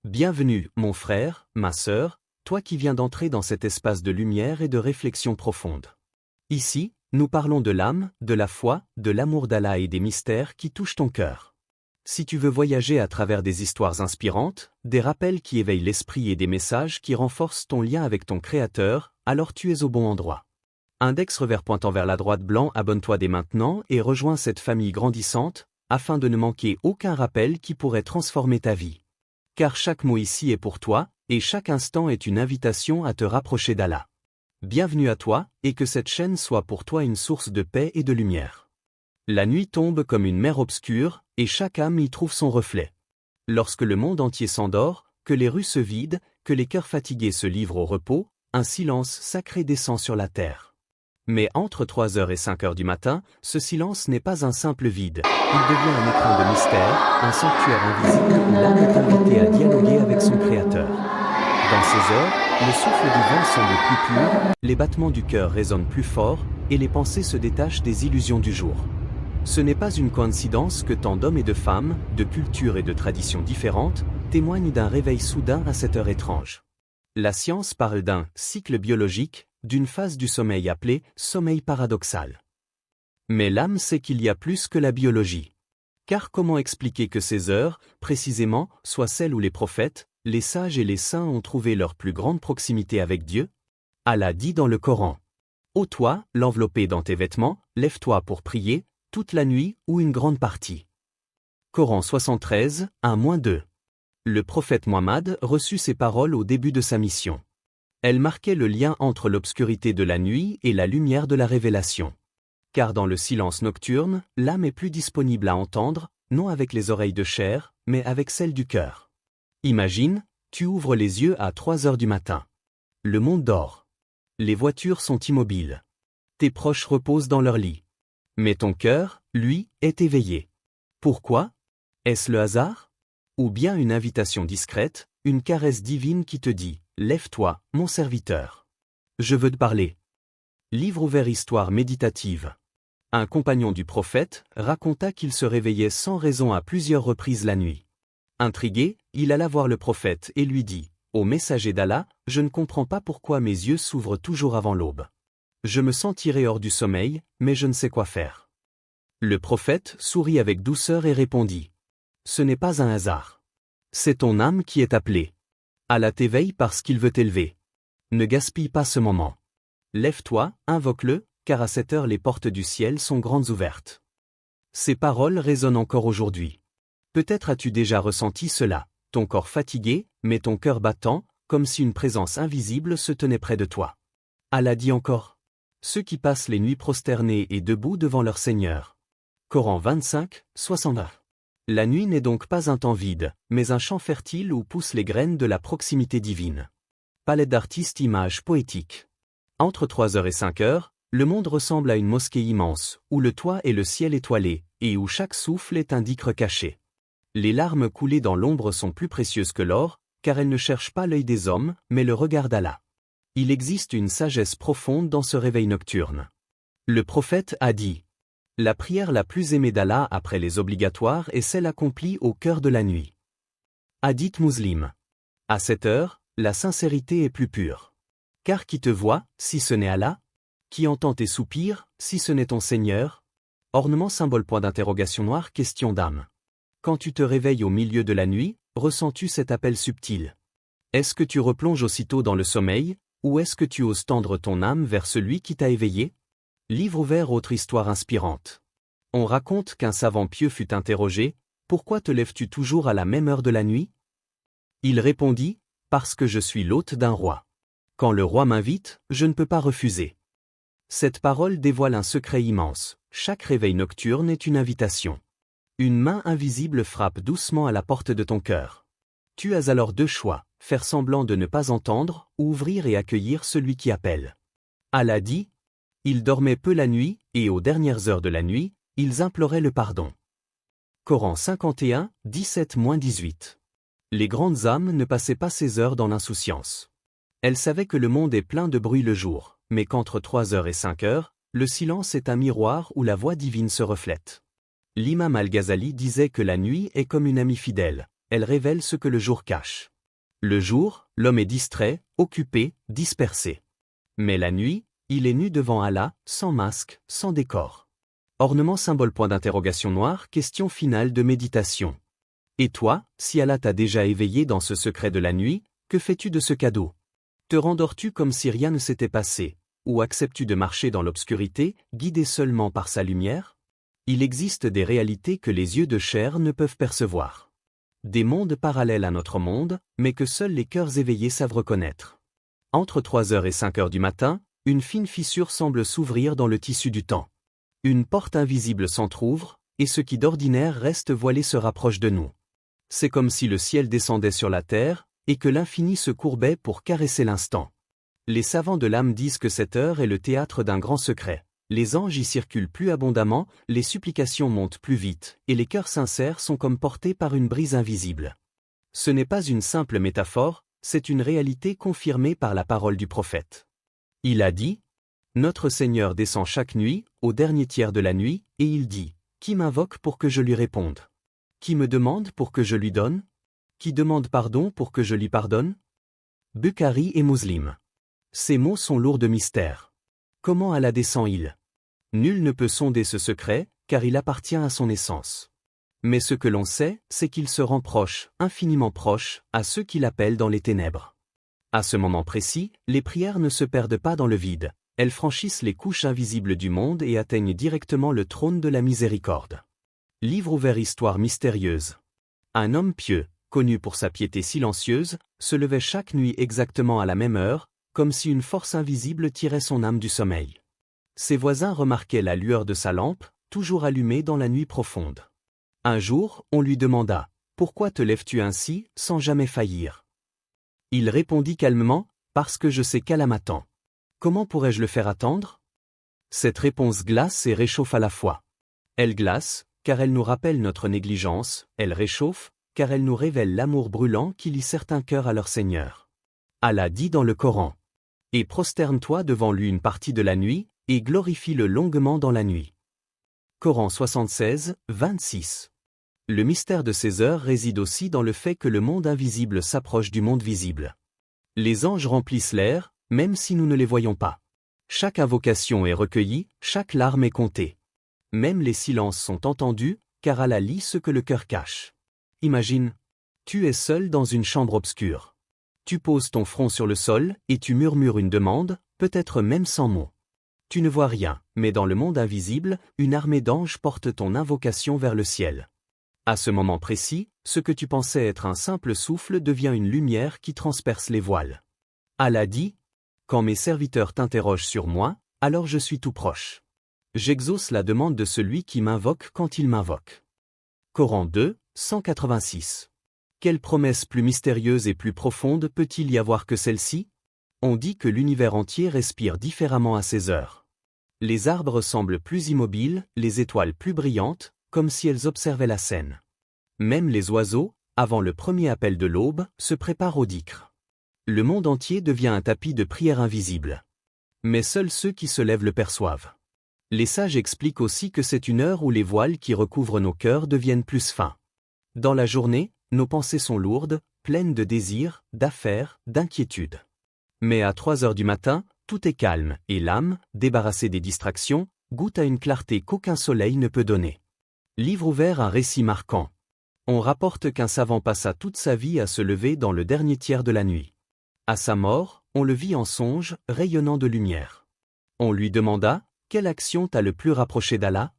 Bienvenue, mon frère, ma sœur, toi qui viens d'entrer dans cet espace de lumière et de réflexion profonde. Ici, nous parlons de l'âme, de la foi, de l'amour d'Allah et des mystères qui touchent ton cœur. Si tu veux voyager à travers des histoires inspirantes, des rappels qui éveillent l'esprit et des messages qui renforcent ton lien avec ton Créateur, alors tu es au bon endroit. Index revers pointant vers la droite blanc, abonne-toi dès maintenant et rejoins cette famille grandissante, afin de ne manquer aucun rappel qui pourrait transformer ta vie. Car chaque mot ici est pour toi, et chaque instant est une invitation à te rapprocher d'Allah. Bienvenue à toi, et que cette chaîne soit pour toi une source de paix et de lumière. La nuit tombe comme une mer obscure, et chaque âme y trouve son reflet. Lorsque le monde entier s'endort, que les rues se vident, que les cœurs fatigués se livrent au repos, un silence sacré descend sur la terre. Mais entre 3h et 5h du matin, ce silence n'est pas un simple vide, il devient un écrin de mystère, un sanctuaire invisible où l'âme est invitée à dialoguer avec son Créateur. Dans ces heures, le souffle du vent semble plus pur, les battements du cœur résonnent plus fort, et les pensées se détachent des illusions du jour. Ce n'est pas une coïncidence que tant d'hommes et de femmes, de cultures et de traditions différentes, témoignent d'un réveil soudain à cette heure étrange. La science parle d'un cycle biologique, d'une phase du sommeil appelée sommeil paradoxal. Mais l'âme sait qu'il y a plus que la biologie. Car comment expliquer que ces heures, précisément, soient celles où les prophètes, les sages et les saints ont trouvé leur plus grande proximité avec Dieu? Allah dit dans le Coran. Ô toi, l'enveloppé dans tes vêtements, lève-toi pour prier, toute la nuit ou une grande partie. Coran 73, 1-2. Le prophète Muhammad reçut ces paroles au début de sa mission. Elles marquaient le lien entre l'obscurité de la nuit et la lumière de la révélation. Car dans le silence nocturne, l'âme est plus disponible à entendre, non avec les oreilles de chair, mais avec celles du cœur. Imagine, tu ouvres les yeux à 3h du matin. Le monde dort. Les voitures sont immobiles. Tes proches reposent dans leur lit. Mais ton cœur, lui, est éveillé. Pourquoi? Est-ce le hasard? Ou bien une invitation discrète, une caresse divine qui te dit « Lève-toi, mon serviteur. Je veux te parler. » Livre ouvert histoire méditative. Un compagnon du prophète raconta qu'il se réveillait sans raison à plusieurs reprises la nuit. Intrigué, il alla voir le prophète et lui dit « Ô messager d'Allah, je ne comprends pas pourquoi mes yeux s'ouvrent toujours avant l'aube. Je me sens tiré hors du sommeil, mais je ne sais quoi faire. » Le prophète sourit avec douceur et répondit « Ce n'est pas un hasard. C'est ton âme qui est appelée. Allah t'éveille parce qu'il veut t'élever. Ne gaspille pas ce moment. Lève-toi, invoque-le, car à cette heure les portes du ciel sont grandes ouvertes. » Ces paroles résonnent encore aujourd'hui. Peut-être as-tu déjà ressenti cela, ton corps fatigué, mais ton cœur battant, comme si une présence invisible se tenait près de toi. Allah dit encore. Ceux qui passent les nuits prosternés et debout devant leur Seigneur. Coran 25, 61. La nuit n'est donc pas un temps vide, mais un champ fertile où poussent les graines de la proximité divine. Palette d'artistes images poétiques. Entre 3h et 5h, le monde ressemble à une mosquée immense, où le toit est le ciel étoilé, et où chaque souffle est un dicre caché. Les larmes coulées dans l'ombre sont plus précieuses que l'or, car elles ne cherchent pas l'œil des hommes, mais le regard d'Allah. Il existe une sagesse profonde dans ce réveil nocturne. Le prophète a dit. La prière la plus aimée d'Allah après les obligatoires est celle accomplie au cœur de la nuit. Hadith Muslim. À cette heure, la sincérité est plus pure. Car qui te voit, si ce n'est Allah? Qui entend tes soupirs, si ce n'est ton Seigneur? Ornement symbole point d'interrogation noir question d'âme. Quand tu te réveilles au milieu de la nuit, ressens-tu cet appel subtil? Est-ce que tu replonges aussitôt dans le sommeil, ou est-ce que tu oses tendre ton âme vers celui qui t'a éveillé? Livre ouvert autre histoire inspirante. On raconte qu'un savant pieux fut interrogé, « Pourquoi te lèves-tu toujours à la même heure de la nuit ?» Il répondit, « Parce que je suis l'hôte d'un roi. Quand le roi m'invite, je ne peux pas refuser. » Cette parole dévoile un secret immense, chaque réveil nocturne est une invitation. Une main invisible frappe doucement à la porte de ton cœur. Tu as alors deux choix, faire semblant de ne pas entendre, ou ouvrir et accueillir celui qui appelle. Allah dit, ils dormaient peu la nuit, et aux dernières heures de la nuit, ils imploraient le pardon. Coran 51, 17-18. Les grandes âmes ne passaient pas ces heures dans l'insouciance. Elles savaient que le monde est plein de bruit le jour, mais qu'entre 3h et 5h, le silence est un miroir où la voix divine se reflète. L'imam Al-Ghazali disait que la nuit est comme une amie fidèle, elle révèle ce que le jour cache. Le jour, l'homme est distrait, occupé, dispersé. Mais la nuit, il est nu devant Allah, sans masque, sans décor. Ornement symbole point d'interrogation noir, question finale de méditation. Et toi, si Allah t'a déjà éveillé dans ce secret de la nuit, que fais-tu de ce cadeau? Te rendors-tu comme si rien ne s'était passé, ou acceptes-tu de marcher dans l'obscurité, guidé seulement par sa lumière? Il existe des réalités que les yeux de chair ne peuvent percevoir. Des mondes parallèles à notre monde, mais que seuls les cœurs éveillés savent reconnaître. Entre 3h et 5h du matin, une fine fissure semble s'ouvrir dans le tissu du temps. Une porte invisible s'entr'ouvre, et ce qui d'ordinaire reste voilé se rapproche de nous. C'est comme si le ciel descendait sur la terre, et que l'infini se courbait pour caresser l'instant. Les savants de l'âme disent que cette heure est le théâtre d'un grand secret. Les anges y circulent plus abondamment, les supplications montent plus vite, et les cœurs sincères sont comme portés par une brise invisible. Ce n'est pas une simple métaphore, c'est une réalité confirmée par la parole du prophète. Il a dit: Notre Seigneur descend chaque nuit, au dernier tiers de la nuit, et il dit: Qui m'invoque pour que je lui réponde? Qui me demande pour que je lui donne? Qui demande pardon pour que je lui pardonne? Bukhari et Muslim. Ces mots sont lourds de mystère. Comment Allah descend-il? Nul ne peut sonder ce secret, car il appartient à son essence. Mais ce que l'on sait, c'est qu'il se rend proche, infiniment proche, à ceux qui l'appellent dans les ténèbres. À ce moment précis, les prières ne se perdent pas dans le vide, elles franchissent les couches invisibles du monde et atteignent directement le trône de la miséricorde. Livre ouvert, histoire mystérieuse. Un homme pieux, connu pour sa piété silencieuse, se levait chaque nuit exactement à la même heure, comme si une force invisible tirait son âme du sommeil. Ses voisins remarquaient la lueur de sa lampe, toujours allumée dans la nuit profonde. Un jour, on lui demanda: Pourquoi te lèves-tu ainsi, sans jamais faillir? Il répondit calmement: Parce que je sais qu'Allah m'attend. Comment pourrais-je le faire attendre? Cette réponse glace et réchauffe à la fois. Elle glace, car elle nous rappelle notre négligence, elle réchauffe, car elle nous révèle l'amour brûlant qui lie certains cœurs à leur Seigneur. Allah dit dans le Coran: Et prosterne-toi devant lui une partie de la nuit, et glorifie-le longuement dans la nuit. Coran 76, 26. Le mystère de ces heures réside aussi dans le fait que le monde invisible s'approche du monde visible. Les anges remplissent l'air, même si nous ne les voyons pas. Chaque invocation est recueillie, chaque larme est comptée. Même les silences sont entendus, car Allah lit ce que le cœur cache. Imagine, tu es seul dans une chambre obscure. Tu poses ton front sur le sol, et tu murmures une demande, peut-être même sans mots. Tu ne vois rien, mais dans le monde invisible, une armée d'anges porte ton invocation vers le ciel. À ce moment précis, ce que tu pensais être un simple souffle devient une lumière qui transperce les voiles. Allah dit: Quand mes serviteurs t'interrogent sur moi, alors je suis tout proche. J'exauce la demande de celui qui m'invoque quand il m'invoque. Coran 2, 186. Quelle promesse plus mystérieuse et plus profonde peut-il y avoir que celle-ci? On dit que l'univers entier respire différemment à ces heures. Les arbres semblent plus immobiles, les étoiles plus brillantes, comme si elles observaient la scène. Même les oiseaux, avant le premier appel de l'aube, se préparent au dhikr. Le monde entier devient un tapis de prière invisible. Mais seuls ceux qui se lèvent le perçoivent. Les sages expliquent aussi que c'est une heure où les voiles qui recouvrent nos cœurs deviennent plus fins. Dans la journée, nos pensées sont lourdes, pleines de désirs, d'affaires, d'inquiétudes. Mais à 3h du matin, tout est calme, et l'âme, débarrassée des distractions, goûte à une clarté qu'aucun soleil ne peut donner. Livre ouvert, un récit marquant. On rapporte qu'un savant passa toute sa vie à se lever dans le dernier tiers de la nuit. À sa mort, on le vit en songe, rayonnant de lumière. On lui demanda: Quelle action t'a le plus rapproché d'Allah?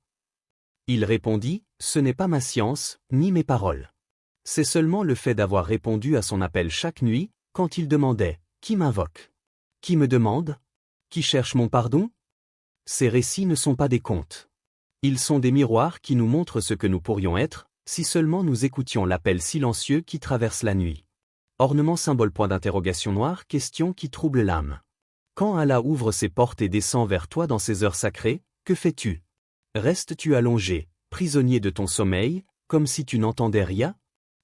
Il répondit: Ce n'est pas ma science, ni mes paroles. C'est seulement le fait d'avoir répondu à son appel chaque nuit, quand il demandait: Qui m'invoque? Qui me demande? Qui cherche mon pardon? Ces récits ne sont pas des contes. Ils sont des miroirs qui nous montrent ce que nous pourrions être, si seulement nous écoutions l'appel silencieux qui traverse la nuit. Ornement symbole point d'interrogation noir, question qui trouble l'âme. Quand Allah ouvre ses portes et descend vers toi dans ces heures sacrées, que fais-tu? Restes-tu allongé, prisonnier de ton sommeil, comme si tu n'entendais rien?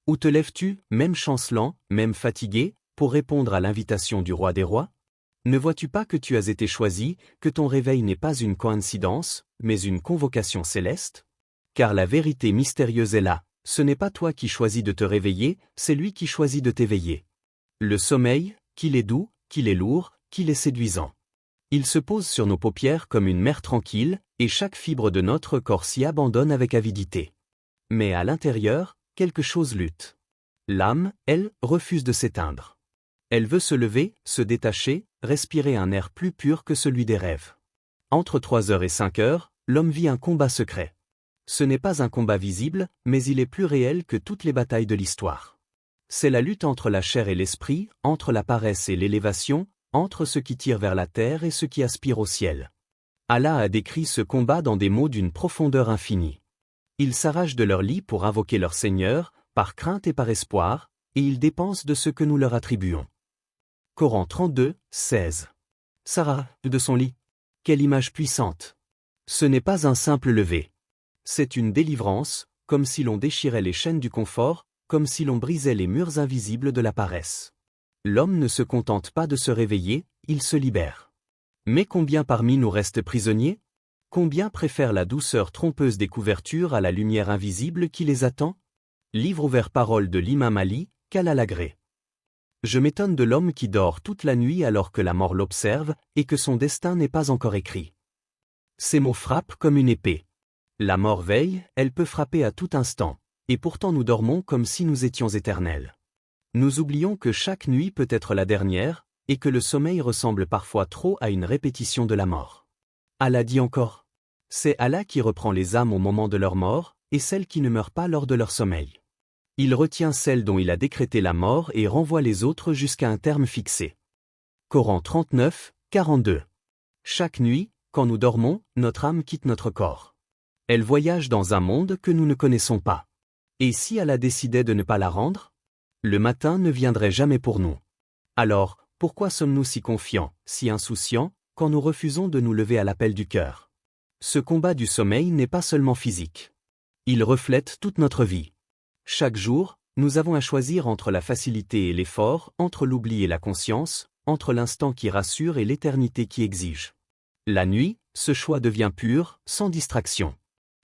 Ou te lèves-tu, même chancelant, même fatigué, pour répondre à l'invitation du roi des rois? Ne vois-tu pas que tu as été choisi, que ton réveil n'est pas une coïncidence, mais une convocation céleste? Car la vérité mystérieuse est là, ce n'est pas toi qui choisis de te réveiller, c'est lui qui choisit de t'éveiller. Le sommeil, qu'il est doux, qu'il est lourd, qu'il est séduisant. Il se pose sur nos paupières comme une mer tranquille, et chaque fibre de notre corps s'y abandonne avec avidité. Mais à l'intérieur, quelque chose lutte. L'âme, elle, refuse de s'éteindre. Elle veut se lever, se détacher, respirer un air plus pur que celui des rêves. Entre 3 heures et 5 heures, l'homme vit un combat secret. Ce n'est pas un combat visible, mais il est plus réel que toutes les batailles de l'histoire. C'est la lutte entre la chair et l'esprit, entre la paresse et l'élévation, entre ceux qui tirent vers la terre et ceux qui aspirent au ciel. Allah a décrit ce combat dans des mots d'une profondeur infinie. Ils s'arrachent de leur lit pour invoquer leur Seigneur, par crainte et par espoir, et ils dépensent de ce que nous leur attribuons. Coran 32, 16. Sarah, de son lit. Quelle image puissante! Ce n'est pas un simple lever. C'est une délivrance, comme si l'on déchirait les chaînes du confort, comme si l'on brisait les murs invisibles de la paresse. L'homme ne se contente pas de se réveiller, il se libère. Mais combien parmi nous restent prisonniers? Combien préfèrent la douceur trompeuse des couvertures à la lumière invisible qui les attend? Livre ouvert parole de l'imam Ali, qu'Allah l'agrée. Je m'étonne de l'homme qui dort toute la nuit alors que la mort l'observe et que son destin n'est pas encore écrit. Ces mots frappent comme une épée. La mort veille, elle peut frapper à tout instant, et pourtant nous dormons comme si nous étions éternels. Nous oublions que chaque nuit peut être la dernière, et que le sommeil ressemble parfois trop à une répétition de la mort. Allah dit encore, c'est Allah qui reprend les âmes au moment de leur mort, et celles qui ne meurent pas lors de leur sommeil. Il retient celles dont il a décrété la mort et renvoie les autres jusqu'à un terme fixé. Coran 39, 42. Chaque nuit, quand nous dormons, notre âme quitte notre corps. Elle voyage dans un monde que nous ne connaissons pas. Et si Allah décidait de ne pas la rendre? Le matin ne viendrait jamais pour nous. Alors, pourquoi sommes-nous si confiants, si insouciants, quand nous refusons de nous lever à l'appel du cœur? Ce combat du sommeil n'est pas seulement physique. Il reflète toute notre vie. Chaque jour, nous avons à choisir entre la facilité et l'effort, entre l'oubli et la conscience, entre l'instant qui rassure et l'éternité qui exige. La nuit, ce choix devient pur, sans distraction.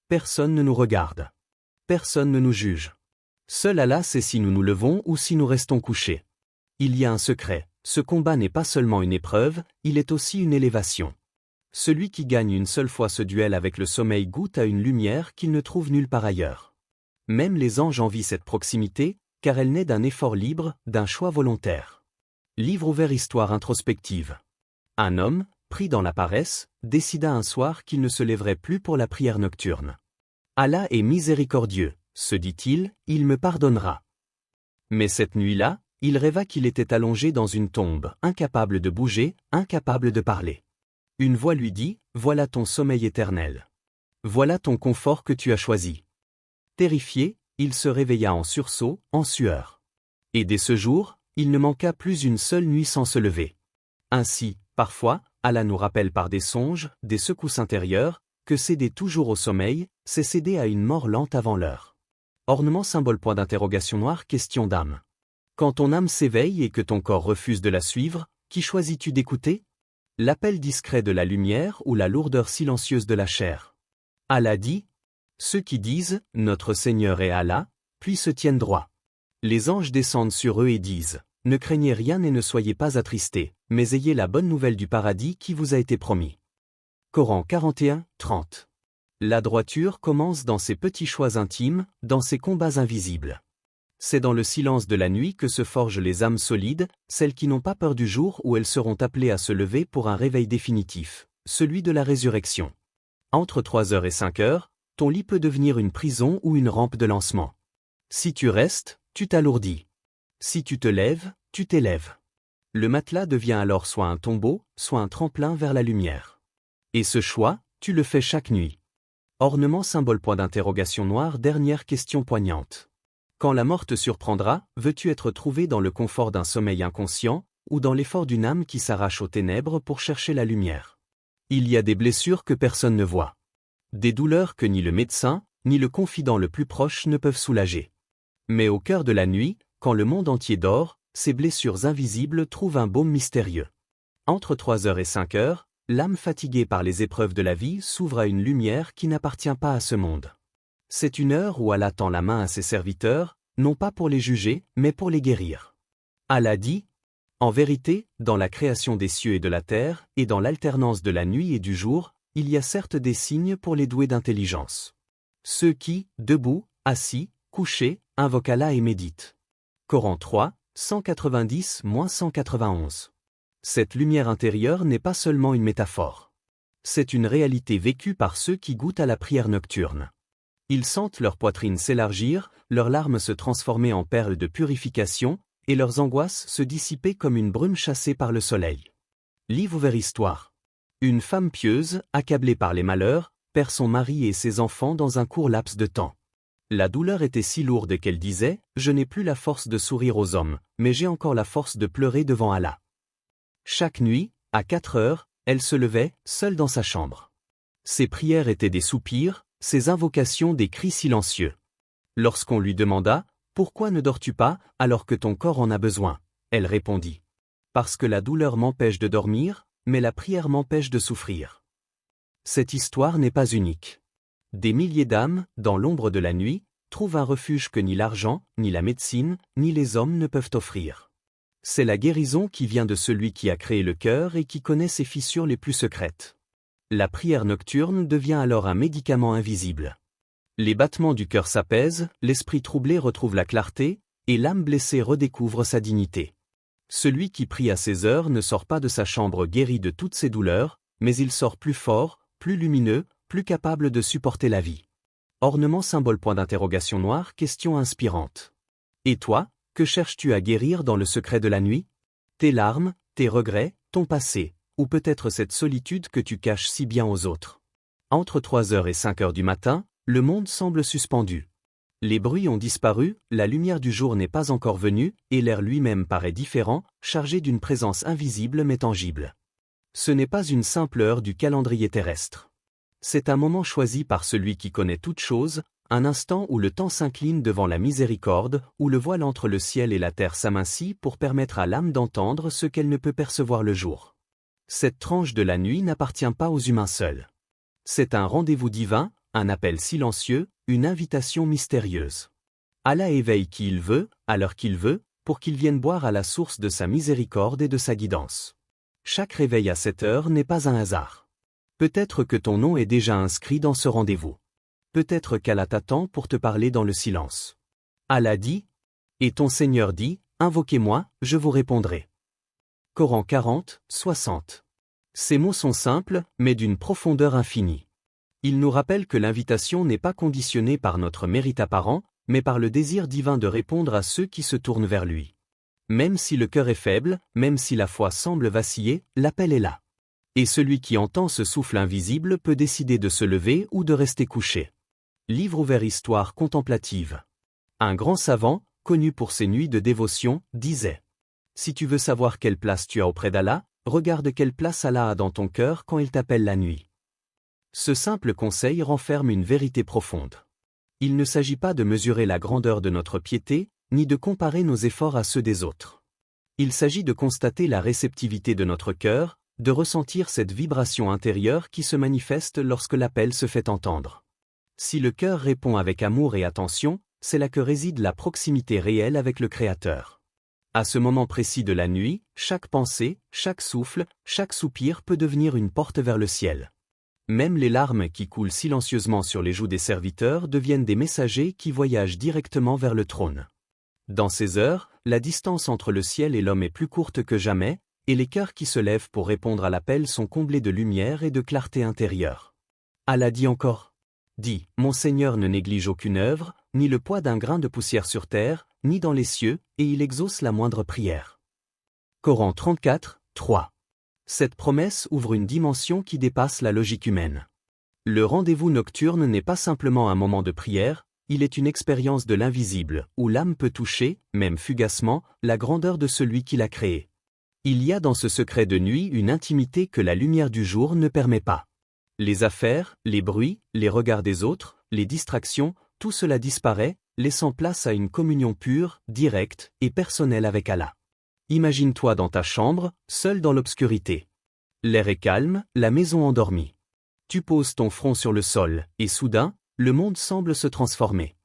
Personne ne nous regarde. Personne ne nous juge. Seul Allah sait si nous nous levons ou si nous restons couchés. Il y a un secret, ce combat n'est pas seulement une épreuve, il est aussi une élévation. Celui qui gagne une seule fois ce duel avec le sommeil goûte à une lumière qu'il ne trouve nulle part ailleurs. Même les anges envient cette proximité, car elle naît d'un effort libre, d'un choix volontaire. Livre ouvert histoire introspective. Un homme, pris dans la paresse, décida un soir qu'il ne se lèverait plus pour la prière nocturne. Allah est miséricordieux, se dit-il, il me pardonnera. Mais cette nuit-là, il rêva qu'il était allongé dans une tombe, incapable de bouger, incapable de parler. Une voix lui dit, voilà ton sommeil éternel. Voilà ton confort que tu as choisi. Terrifié, il se réveilla en sursaut, en sueur. Et dès ce jour, il ne manqua plus une seule nuit sans se lever. Ainsi, parfois, Allah nous rappelle par des songes, des secousses intérieures, que céder toujours au sommeil, c'est céder à une mort lente avant l'heure. Ornement symbole point d'interrogation noire question d'âme. Quand ton âme s'éveille et que ton corps refuse de la suivre, qui choisis-tu d'écouter? L'appel discret de la lumière ou la lourdeur silencieuse de la chair? Allah dit, ceux qui disent « Notre Seigneur est Allah », puis se tiennent droit. Les anges descendent sur eux et disent « Ne craignez rien et ne soyez pas attristés, mais ayez la bonne nouvelle du paradis qui vous a été promis. » Coran 41, 30. La droiture commence dans ces petits choix intimes, dans ces combats invisibles. C'est dans le silence de la nuit que se forgent les âmes solides, celles qui n'ont pas peur du jour où elles seront appelées à se lever pour un réveil définitif, celui de la résurrection. Entre 3 heures et 5 heures, ton lit peut devenir une prison ou une rampe de lancement. Si tu restes, tu t'alourdis. Si tu te lèves, tu t'élèves. Le matelas devient alors soit un tombeau, soit un tremplin vers la lumière. Et ce choix, tu le fais chaque nuit. Ornement symbole point d'interrogation noire dernière question poignante. Quand la mort te surprendra, veux-tu être trouvé dans le confort d'un sommeil inconscient, ou dans l'effort d'une âme qui s'arrache aux ténèbres pour chercher la lumière? Il y a des blessures que personne ne voit. Des douleurs que ni le médecin, ni le confident le plus proche ne peuvent soulager. Mais au cœur de la nuit, quand le monde entier dort, ces blessures invisibles trouvent un baume mystérieux. Entre 3 heures et 5 heures, l'âme fatiguée par les épreuves de la vie s'ouvre à une lumière qui n'appartient pas à ce monde. C'est une heure où Allah tend la main à ses serviteurs, non pas pour les juger, mais pour les guérir. Allah dit, En vérité, dans la création des cieux et de la terre, et dans l'alternance de la nuit et du jour, il y a certes des signes pour les doués d'intelligence. Ceux qui, debout, assis, couchés, invoquent Allah et méditent. Coran 3, 190-191. Cette lumière intérieure n'est pas seulement une métaphore. C'est une réalité vécue par ceux qui goûtent à la prière nocturne. Ils sentent leur poitrine s'élargir, leurs larmes se transformer en perles de purification, et leurs angoisses se dissiper comme une brume chassée par le soleil. Livre ouvert histoire. Une femme pieuse, accablée par les malheurs, perd son mari et ses enfants dans un court laps de temps. La douleur était si lourde qu'elle disait « Je n'ai plus la force de sourire aux hommes, mais j'ai encore la force de pleurer devant Allah ». Chaque nuit, à 4 heures, elle se levait, seule dans sa chambre. Ses prières étaient des soupirs, ses invocations des cris silencieux. Lorsqu'on lui demanda « Pourquoi ne dors-tu pas, alors que ton corps en a besoin ?» elle répondit « Parce que la douleur m'empêche de dormir, mais la prière m'empêche de souffrir. » Cette histoire n'est pas unique. Des milliers d'âmes, dans l'ombre de la nuit, trouvent un refuge que ni l'argent, ni la médecine, ni les hommes ne peuvent offrir. C'est la guérison qui vient de celui qui a créé le cœur et qui connaît ses fissures les plus secrètes. La prière nocturne devient alors un médicament invisible. Les battements du cœur s'apaisent, l'esprit troublé retrouve la clarté, et l'âme blessée redécouvre sa dignité. Celui qui prie à ces heures ne sort pas de sa chambre guéri de toutes ses douleurs, mais il sort plus fort, plus lumineux, plus capable de supporter la vie. Ornement symbole point d'interrogation noire, question inspirante. Et toi, que cherches-tu à guérir dans le secret de la nuit? Tes larmes, tes regrets, ton passé, ou peut-être cette solitude que tu caches si bien aux autres. Entre 3 heures et 5 heures du matin, le monde semble suspendu. Les bruits ont disparu, la lumière du jour n'est pas encore venue, et l'air lui-même paraît différent, chargé d'une présence invisible mais tangible. Ce n'est pas une simple heure du calendrier terrestre. C'est un moment choisi par celui qui connaît toutes choses, un instant où le temps s'incline devant la miséricorde, où le voile entre le ciel et la terre s'amincit pour permettre à l'âme d'entendre ce qu'elle ne peut percevoir le jour. Cette tranche de la nuit n'appartient pas aux humains seuls. C'est un rendez-vous divin, un appel silencieux, une invitation mystérieuse. Allah éveille qui il veut, à l'heure qu'il veut, pour qu'il vienne boire à la source de sa miséricorde et de sa guidance. Chaque réveil à cette heure n'est pas un hasard. Peut-être que ton nom est déjà inscrit dans ce rendez-vous. Peut-être qu'Allah t'attend pour te parler dans le silence. Allah dit, et ton Seigneur dit, invoquez-moi, je vous répondrai. Coran 40, 60. Ces mots sont simples, mais d'une profondeur infinie. Ils nous rappellent que l'invitation n'est pas conditionnée par notre mérite apparent, mais par le désir divin de répondre à ceux qui se tournent vers lui. Même si le cœur est faible, même si la foi semble vaciller, l'appel est là. Et celui qui entend ce souffle invisible peut décider de se lever ou de rester couché. Livre ouvert histoire contemplative. Un grand savant, connu pour ses nuits de dévotion, disait « Si tu veux savoir quelle place tu as auprès d'Allah, regarde quelle place Allah a dans ton cœur quand il t'appelle la nuit. » Ce simple conseil renferme une vérité profonde. Il ne s'agit pas de mesurer la grandeur de notre piété, ni de comparer nos efforts à ceux des autres. Il s'agit de constater la réceptivité de notre cœur, de ressentir cette vibration intérieure qui se manifeste lorsque l'appel se fait entendre. Si le cœur répond avec amour et attention, c'est là que réside la proximité réelle avec le Créateur. À ce moment précis de la nuit, chaque pensée, chaque souffle, chaque soupir peut devenir une porte vers le ciel. Même les larmes qui coulent silencieusement sur les joues des serviteurs deviennent des messagers qui voyagent directement vers le trône. Dans ces heures, la distance entre le ciel et l'homme est plus courte que jamais, et les cœurs qui se lèvent pour répondre à l'appel sont comblés de lumière et de clarté intérieure. Allah dit encore, dit, mon Seigneur ne néglige aucune œuvre, ni le poids d'un grain de poussière sur terre, ni dans les cieux, et il exauce la moindre prière. Coran 34, 3. Cette promesse ouvre une dimension qui dépasse la logique humaine. Le rendez-vous nocturne n'est pas simplement un moment de prière, il est une expérience de l'invisible, où l'âme peut toucher, même fugacement, la grandeur de celui qui l'a créé. Il y a dans ce secret de nuit une intimité que la lumière du jour ne permet pas. Les affaires, les bruits, les regards des autres, les distractions, tout cela disparaît, laissant place à une communion pure, directe et personnelle avec Allah. Imagine-toi dans ta chambre, seul dans l'obscurité. L'air est calme, la maison endormie. Tu poses ton front sur le sol, et soudain, le monde semble se transformer.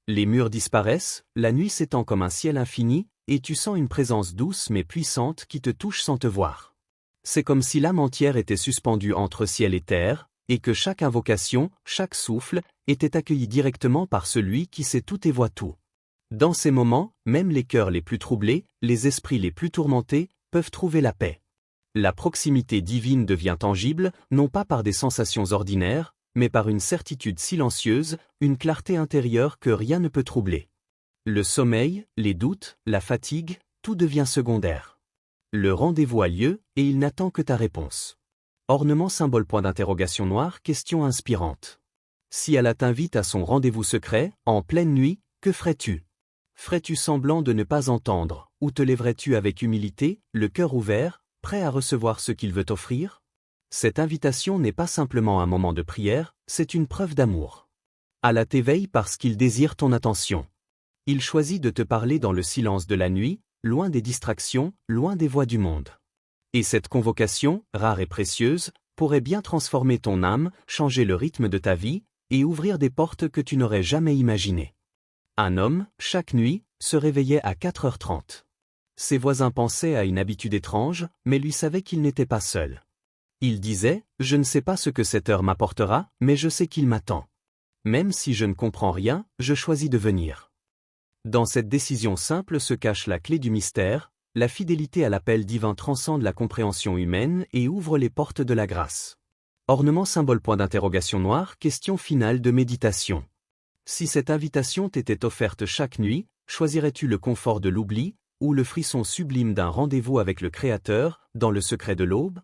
Les murs disparaissent, la nuit s'étend comme un ciel infini, et tu sens une présence douce mais puissante qui te touche sans te voir. C'est comme si l'âme entière était suspendue entre ciel et terre, et que chaque invocation, chaque souffle, était accueilli directement par celui qui sait tout et voit tout. Dans ces moments, même les cœurs les plus troublés, les esprits les plus tourmentés, peuvent trouver la paix. La proximité divine devient tangible, non pas par des sensations ordinaires, mais par une certitude silencieuse, une clarté intérieure que rien ne peut troubler. Le sommeil, les doutes, la fatigue, tout devient secondaire. Le rendez-vous a lieu, et il n'attend que ta réponse. Ornement symbole point d'interrogation noire, question inspirante. Si Allah t'invite à son rendez-vous secret, en pleine nuit, que ferais-tu? Ferais-tu semblant de ne pas entendre, ou te lèverais-tu avec humilité, le cœur ouvert, prêt à recevoir ce qu'il veut t'offrir? Cette invitation n'est pas simplement un moment de prière, c'est une preuve d'amour. Allah t'éveille parce qu'il désire ton attention. Il choisit de te parler dans le silence de la nuit, loin des distractions, loin des voix du monde. Et cette convocation, rare et précieuse, pourrait bien transformer ton âme, changer le rythme de ta vie, et ouvrir des portes que tu n'aurais jamais imaginées. Un homme, chaque nuit, se réveillait à 4h30. Ses voisins pensaient à une habitude étrange, mais lui savaient qu'il n'était pas seul. Il disait, « Je ne sais pas ce que cette heure m'apportera, mais je sais qu'il m'attend. Même si je ne comprends rien, je choisis de venir. » Dans cette décision simple se cache la clé du mystère, la fidélité à l'appel divin transcende la compréhension humaine et ouvre les portes de la grâce. Ornement symbole point d'interrogation noire, question finale de méditation. Si cette invitation t'était offerte chaque nuit, choisirais-tu le confort de l'oubli, ou le frisson sublime d'un rendez-vous avec le Créateur, dans le secret de l'aube?